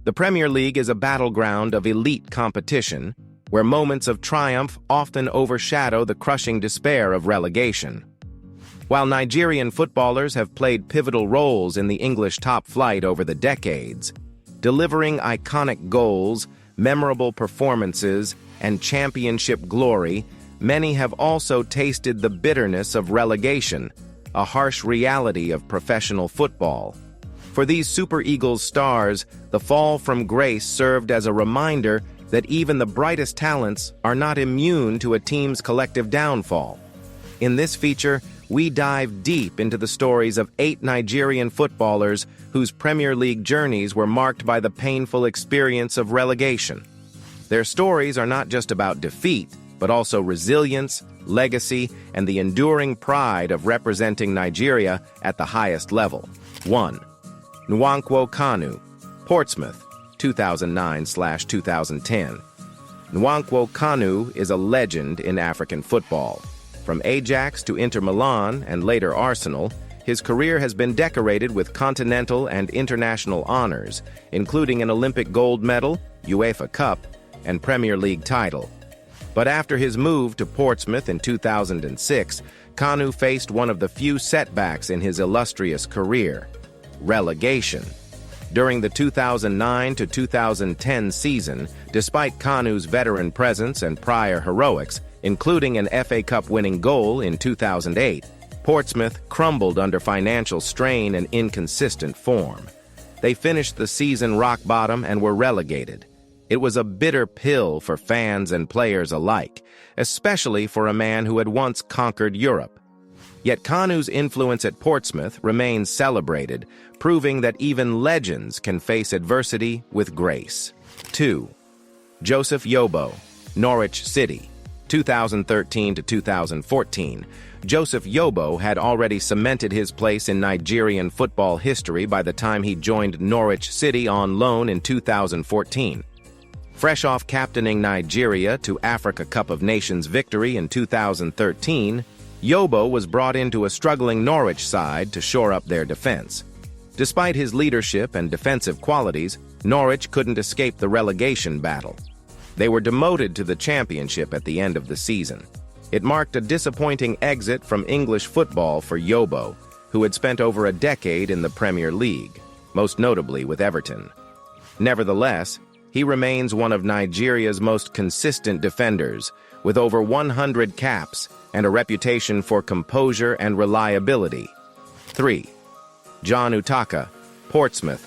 The Premier League is a battleground of elite competition, where moments of triumph often overshadow the crushing despair of relegation. While Nigerian footballers have played pivotal roles in the English top flight over the decades, delivering iconic goals, memorable performances, and championship glory, many have also tasted the bitterness of relegation, a harsh reality of professional football. For these Super Eagles stars, the fall from grace served as a reminder that even the brightest talents are not immune to a team's collective downfall. In this feature, we dive deep into the stories of 8 Nigerian footballers whose Premier League journeys were marked by the painful experience of relegation. Their stories are not just about defeat, but also resilience, legacy, and the enduring pride of representing Nigeria at the highest level. 1. Nwankwo Kanu, Portsmouth, 2009/2010. Nwankwo Kanu is a legend in African football. From Ajax to Inter Milan and later Arsenal, his career has been decorated with continental and international honors, including an Olympic gold medal, UEFA Cup, and Premier League title. But after his move to Portsmouth in 2006, Kanu faced one of the few setbacks in his illustrious career: relegation. During the 2009 to 2010 season, despite Kanu's veteran presence and prior heroics, including an FA Cup winning goal in 2008, Portsmouth crumbled under financial strain and inconsistent form. They finished the season rock bottom and were relegated. It was a bitter pill for fans and players alike, especially for a man who had once conquered Europe. Yet Kanu's influence at Portsmouth remains celebrated, proving that even legends can face adversity with grace. 2. Joseph Yobo, Norwich City, 2013 to 2014. Joseph Yobo had already cemented his place in Nigerian football history by the time he joined Norwich City on loan in 2014. Fresh off captaining Nigeria to Africa Cup of Nations victory in 2013, Yobo was brought into a struggling Norwich side to shore up their defense. Despite his leadership and defensive qualities, Norwich couldn't escape the relegation battle. They were demoted to the Championship at the end of the season. It marked a disappointing exit from English football for Yobo, who had spent over a decade in the Premier League, most notably with Everton. Nevertheless, he remains one of Nigeria's most consistent defenders, with over 100 caps and a reputation for composure and reliability. 3. John Utaka, Portsmouth,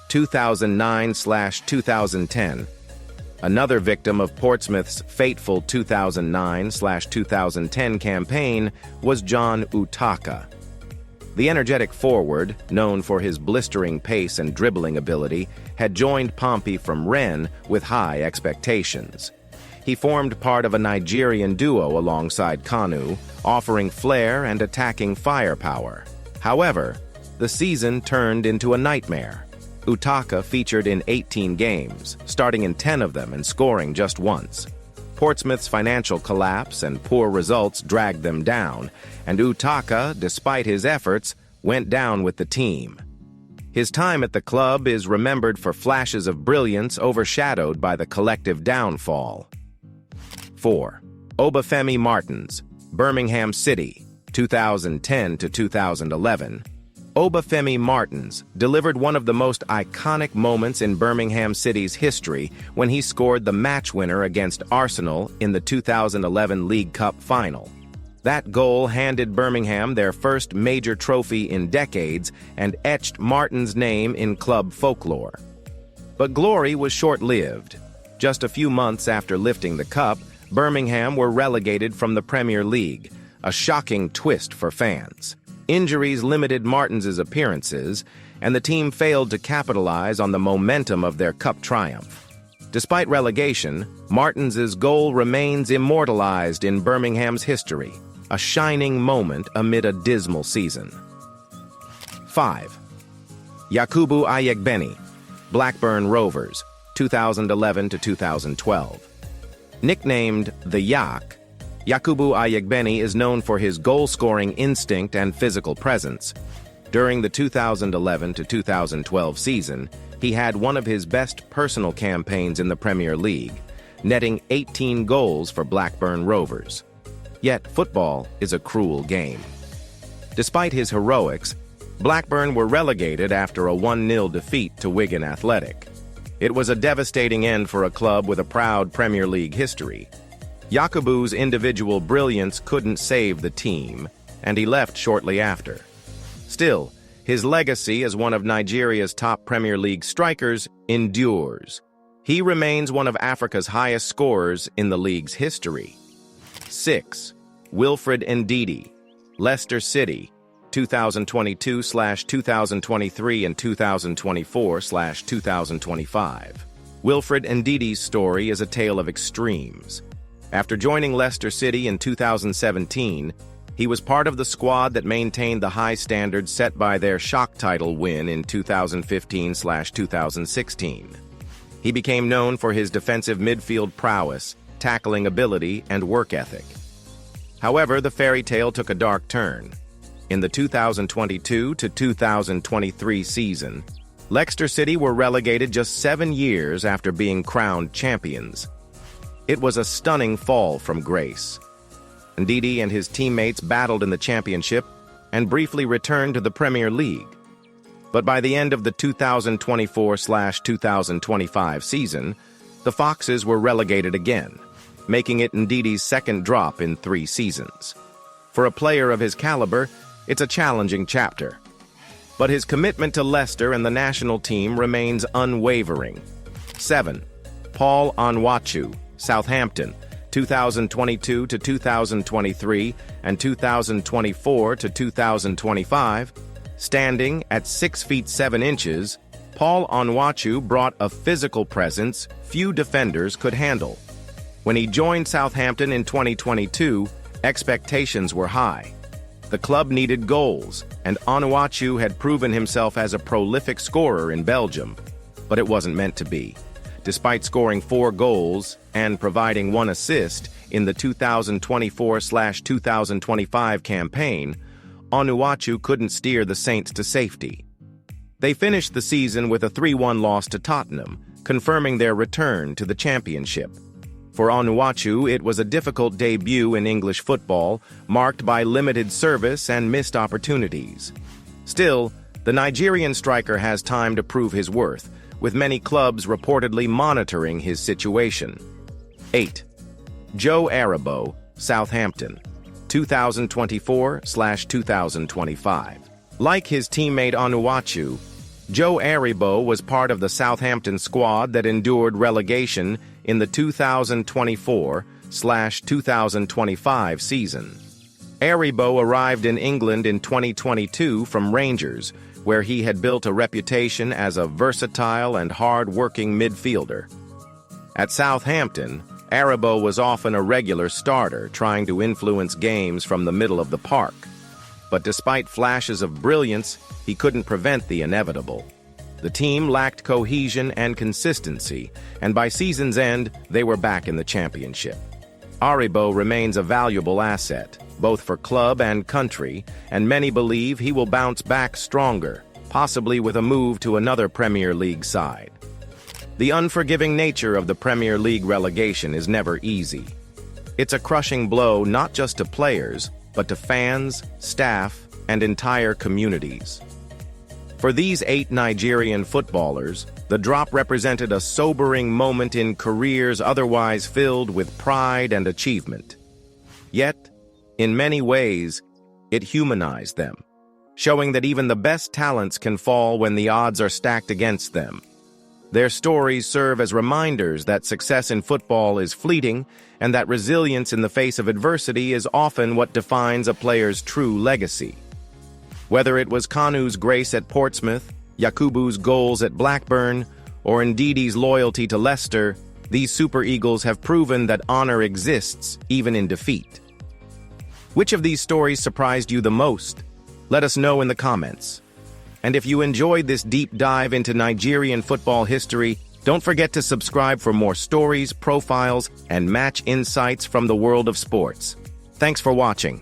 2009/2010. Another victim of Portsmouth's fateful 2009/2010 campaign was John Utaka. The energetic forward, known for his blistering pace and dribbling ability, had joined Pompey from Rennes with high expectations. He formed part of a Nigerian duo alongside Kanu, offering flair and attacking firepower. However, the season turned into a nightmare. Utaka featured in 18 games, starting in 10 of them and scoring just once. Portsmouth's financial collapse and poor results dragged them down, and Utaka, despite his efforts, went down with the team. His time at the club is remembered for flashes of brilliance overshadowed by the collective downfall. 4. Obafemi Martins, Birmingham City, 2010 to 2011. Obafemi Martins delivered one of the most iconic moments in Birmingham City's history when he scored the match winner against Arsenal in the 2011 League Cup final. That goal handed Birmingham their first major trophy in decades and etched Martins' name in club folklore. But glory was short-lived. Just a few months after lifting the cup, Birmingham were relegated from the Premier League, a shocking twist for fans. Injuries limited Martins' appearances, and the team failed to capitalize on the momentum of their cup triumph. Despite relegation, Martins' goal remains immortalized in Birmingham's history, a shining moment amid a dismal season. 5. Yakubu Aiyegbeni, Blackburn Rovers, 2011 to 2012. Nicknamed the Yak, Yakubu Aiyegbeni is known for his goal-scoring instinct and physical presence. During the 2011 to 2012 season, he had one of his best personal campaigns in the Premier League, netting 18 goals for Blackburn Rovers. Yet, football is a cruel game. Despite his heroics, Blackburn were relegated after a 1-0 defeat to Wigan Athletic. It was a devastating end for a club with a proud Premier League history. Yakubu's individual brilliance couldn't save the team, and he left shortly after. Still, his legacy as one of Nigeria's top Premier League strikers endures. He remains one of Africa's highest scorers in the league's history. 6. Wilfred Ndidi, Leicester City, 2022/2023 and 2024/2025. Wilfred Ndidi's story is a tale of extremes. After joining Leicester City in 2017, he was part of the squad that maintained the high standards set by their shock title win in 2015/2016. He became known for his defensive midfield prowess, tackling ability, and work ethic. However, the fairy tale took a dark turn. In the 2022-2023 season, Leicester City were relegated just 7 years after being crowned champions. It was a stunning fall from grace. Ndidi and his teammates battled in the championship and briefly returned to the Premier League. But by the end of the 2024/2025 season, the Foxes were relegated again, making it Ndidi's second drop in 3 seasons. For a player of his caliber, it's a challenging chapter. But his commitment to Leicester and the national team remains unwavering. 7. Paul Onuachu, Southampton, 2022-2023 and 2024-2025. Standing at 6 feet 7 inches, Paul Onuachu brought a physical presence few defenders could handle. When he joined Southampton in 2022, expectations were high. The club needed goals, and Onuachu had proven himself as a prolific scorer in Belgium. But it wasn't meant to be. Despite scoring 4 goals and providing 1 assist in the 2024/2025 campaign, Onuachu couldn't steer the Saints to safety. They finished the season with a 3-1 loss to Tottenham, confirming their return to the championship. For Onuachu, it was a difficult debut in English football, marked by limited service and missed opportunities. Still, the Nigerian striker has time to prove his worth, with many clubs reportedly monitoring his situation. 8. Joe Aribo, Southampton, 2024/2025. Like his teammate Onuachu, Joe Aribo was part of the Southampton squad that endured relegation in the 2024/2025 season. Aribo arrived in England in 2022 from Rangers, where he had built a reputation as a versatile and hard-working midfielder. At Southampton, Aribo was often a regular starter, trying to influence games from the middle of the park. But despite flashes of brilliance, he couldn't prevent the inevitable. The team lacked cohesion and consistency, and by season's end, they were back in the championship. Aribo remains a valuable asset, both for club and country, and many believe he will bounce back stronger, possibly with a move to another Premier League side. The unforgiving nature of the Premier League relegation is never easy. It's a crushing blow not just to players, but to fans, staff, and entire communities. For these 8 Nigerian footballers, the drop represented a sobering moment in careers otherwise filled with pride and achievement. Yet, in many ways, it humanized them, showing that even the best talents can fall when the odds are stacked against them. Their stories serve as reminders that success in football is fleeting and that resilience in the face of adversity is often what defines a player's true legacy. Whether it was Kanu's grace at Portsmouth, Yakubu's goals at Blackburn, or Ndidi's loyalty to Leicester, these Super Eagles have proven that honor exists even in defeat. Which of these stories surprised you the most? Let us know in the comments. And if you enjoyed this deep dive into Nigerian football history, don't forget to subscribe for more stories, profiles, and match insights from the world of sports. Thanks for watching.